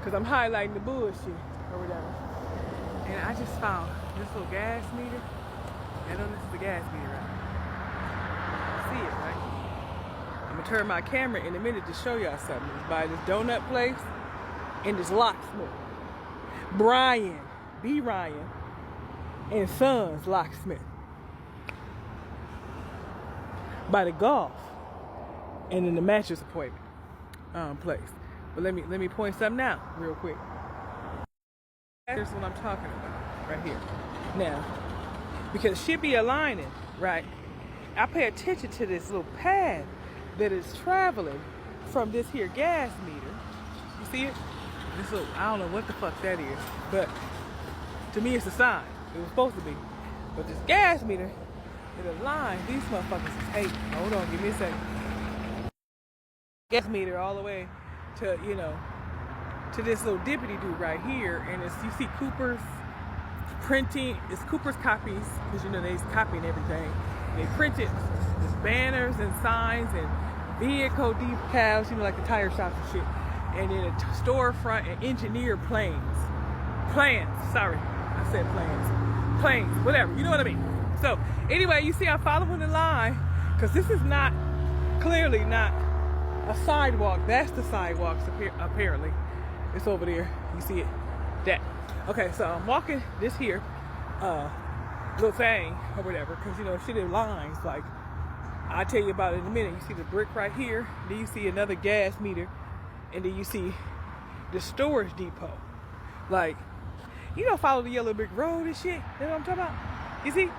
because I'm highlighting the bullshit or whatever. And I just found this little gas meter. I know this is the gas meter, right? See it, right? I'm gonna turn my camera in a minute to show y'all something. It's by this donut place and this locksmith. Brian, B. Ryan, and Sons Locksmith. By the golf and in the mattress appointment place. But let me point something out real quick. Here's what I'm talking about right here. Now, because she be aligning, right? I pay attention to this little pad that is traveling from this here gas meter. You see it? This little, I don't know what the fuck that is, but to me it's a sign. It was supposed to be. But this gas meter, it aligns. These motherfuckers is hating. Hold on, give me a second. Gas meter all the way to, you know, to this little dippity dude right here. And it's, you see Cooper's printing, it's Cooper's copies, because you know they's copying everything. They printed just banners and signs and vehicle decals, you know, like the tire shops and shit. And then a storefront and engineer plans, sorry, I said planes, whatever, you know what I mean. So anyway, you see I'm following the line, because this is not, clearly not a sidewalk. That's the sidewalks apparently. It's over there, you see it, that. Okay, so I'm walking this here little thing or whatever, because you know shit in lines, like I'll tell you about it in a minute. You see the brick right here, then you see another gas meter, and then you see the storage depot. Like, you know, follow the yellow brick road and shit. You know what I'm talking about? You see?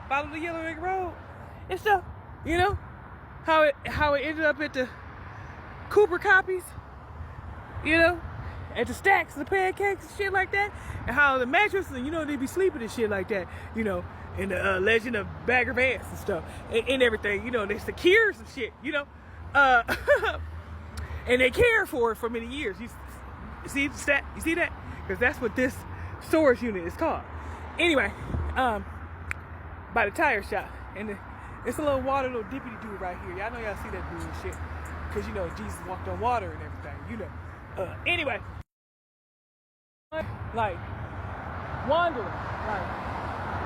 Follow the yellow brick road and stuff. You know? How it ended up at the Cooper copies. You know? At the stacks, the pancakes and shit like that. And how the mattress, and you know, they be sleeping and shit like that. You know? And the Legend of Bagger Vance and stuff. And everything. You know, they secure some shit. You know? And they care for it for many years. You see the stat? You see that? Because that's what this storage unit is called. Anyway, by the tire shop. And it's a little water, little dippity dude right here. Y'all know y'all see that dude and shit. Because, you know, Jesus walked on water and everything. You know. Anyway. Like, wondering, like,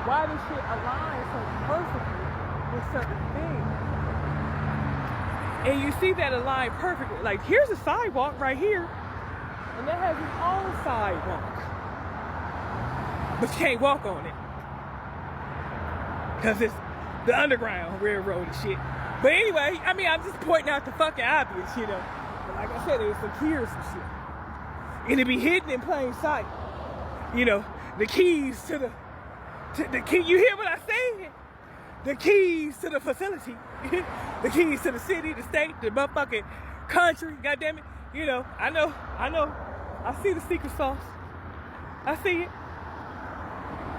why this shit aligns so perfectly with certain things. And you see that align perfectly. Like, here's a sidewalk right here. And that has its own sidewalk. But you can't walk on it. Because it's the Underground Railroad and shit. But anyway, I mean, I'm just pointing out the fucking obvious, you know. But like I said, there's some keys and shit. And it be hidden in plain sight. You know, the keys to the key. You hear what I say? The keys to the facility. The keys to the city, the state, the motherfucking country. God damn it. You know, I know. I see the secret sauce. I see it.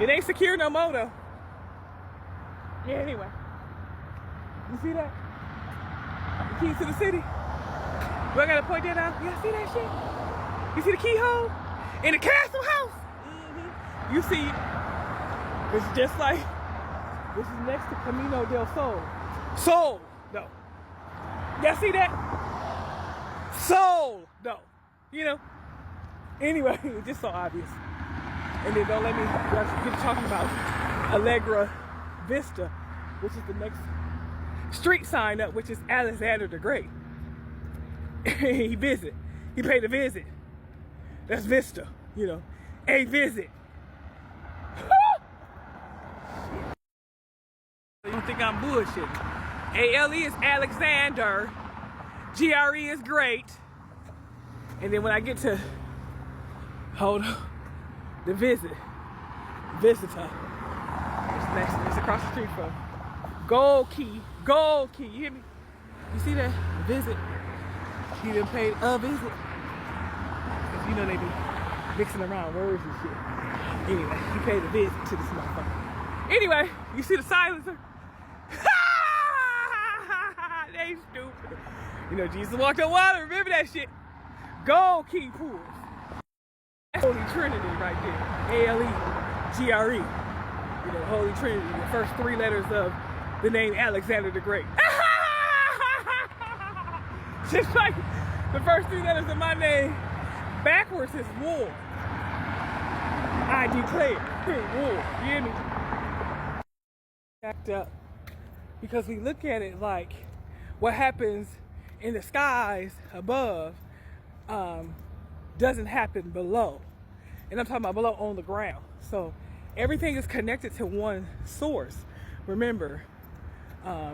It ain't secure no more though. Yeah, anyway. You see that? The keys to the city. Do I gotta point that out? Y'all see that shit? You see the keyhole? In the castle house? Mm-hmm. You see it. It's just like, this is next to Camino del Sol. Sol, no. Y'all see that? Sol, no. You know? Anyway, it's just so obvious. And then don't let me get talking about Allegra Vista, which is the next street sign up, which is Alexander the Great. He paid a visit. That's Vista, you know. A visit. You don't think I'm bullshitting. ALE is Alexander. GRE is great. And then when I get to, hold on, the visitor. It's across the street from Gold Key. You hear me? You see that? Visit. He done paid a visit. Cause you know they be mixing around words and shit. Anyway, he paid a visit to this motherfucker. Anyway, you see the silencer? They stupid. You know, Jesus walked on water. Remember that shit? Gold Key Pools. That's Holy Trinity right there. ALE, GRE. You know, Holy Trinity, the first three letters of the name Alexander the Great. Just like the first three letters of my name, Backwards is war. I declare war. You hear me? Backed up. Because we look at it like what happens in the skies above doesn't happen below. And I'm talking about below on the ground. So everything is connected to one source. Remember, I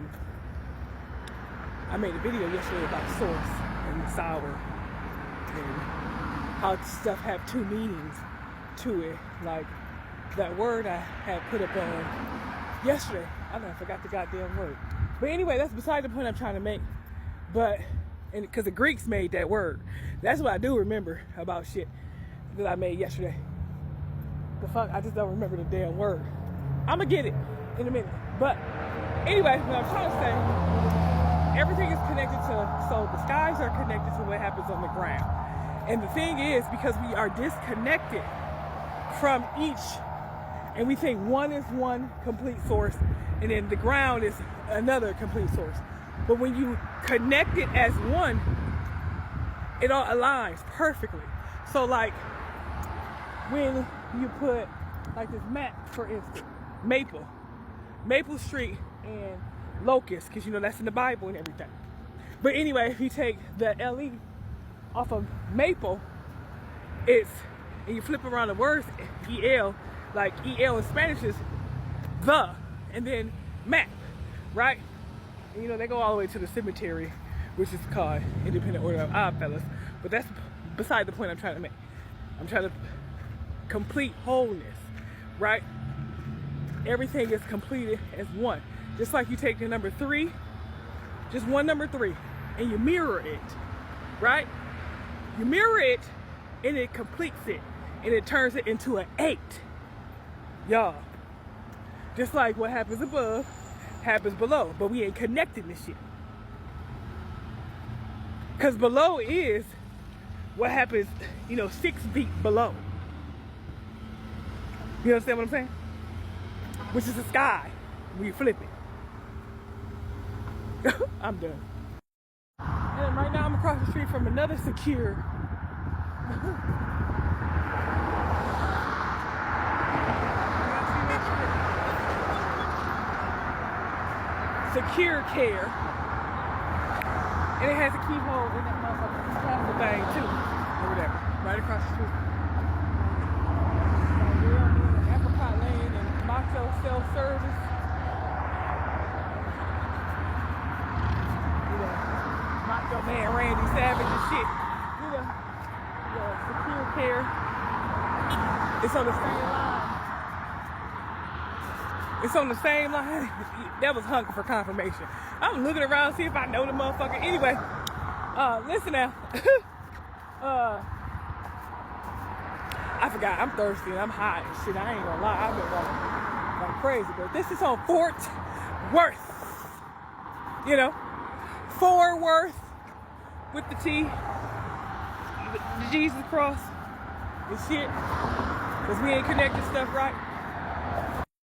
made a video yesterday about source and sour and how stuff have two meanings to it. Like that word I had put up on yesterday. I forgot the goddamn word. But anyway, that's beside the point I'm trying to make. But, and because the Greeks made that word. That's what I do remember about shit that I made yesterday. The fuck, I just don't remember the damn word. I'ma get it in a minute. But anyway, what I'm trying to say, everything is connected to, so the skies are connected to what happens on the ground. And the thing is, because we are disconnected from each, and we think one is one complete source, and then the ground is another complete source. But when you connect it as one, it all aligns perfectly. So like when you put like this map, for instance, Maple Street and Locust, because you know that's in the Bible and everything. But anyway, if you take the LE off of Maple, and you flip around the words, EL, like EL in Spanish is the, and then map, right? And you know, they go all the way to the cemetery, which is called Independent Order of Oddfellows. But that's beside the point I'm trying to make. I'm trying to complete wholeness, right? Everything is completed as one. Just like you take the number 3, just one number 3, and you mirror it, right? You mirror it, and it completes it, and it turns it into an 8. Y'all, just like what happens above happens below, but we ain't connecting this shit. Because below is what happens, 6 feet below. You understand what I'm saying? Which is the sky when you flip it. I'm done. And right now I'm across the street from another secure secure care. And it has a keyhole in that motherfucking plastic thing too. Over there. Right across the street. We're on the Apricot Lane and Macho self-service. Macho Man Randy Savage and shit. The secure care. It's on the same line. It's on the same line. That was hunger for confirmation. I'm looking around to see if I know the motherfucker. Anyway, listen now. I forgot. I'm thirsty and I'm hot and shit. I ain't gonna lie. I've been walking like crazy. But this is on Fort Worth. Fort Worth with the T. The Jesus cross and shit. Because we ain't connected stuff right.